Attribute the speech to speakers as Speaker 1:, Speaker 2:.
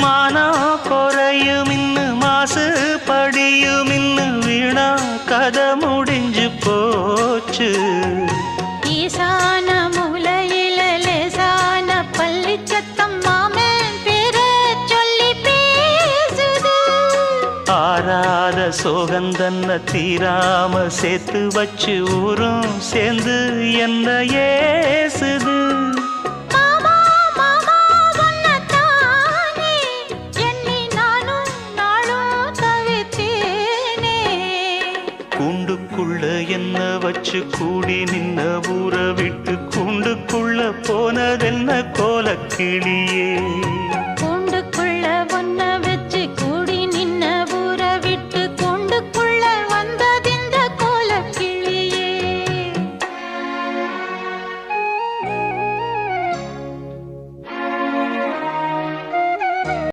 Speaker 1: மானம் குறையும் இன்னு மாசு படியும் இன்னு வீணா கதை முடிஞ்சு போச்சு.
Speaker 2: ஈசான மூலையில லேசான பள்ளி சத்தம் மாமன் பேர சொல்லி பேசுது.
Speaker 1: ஆறாத சோகந்தன்ன தீராம சேர்த்து வச்சு ஊரும் சேர்ந்து என்ன ஏசுது. கூண்டுக்குள்ள என்ன வச்சு கூடி நின்ன ஊற விட்டு கூண்டுக்குள்ள போனதென்ன கோலக்கிளியே.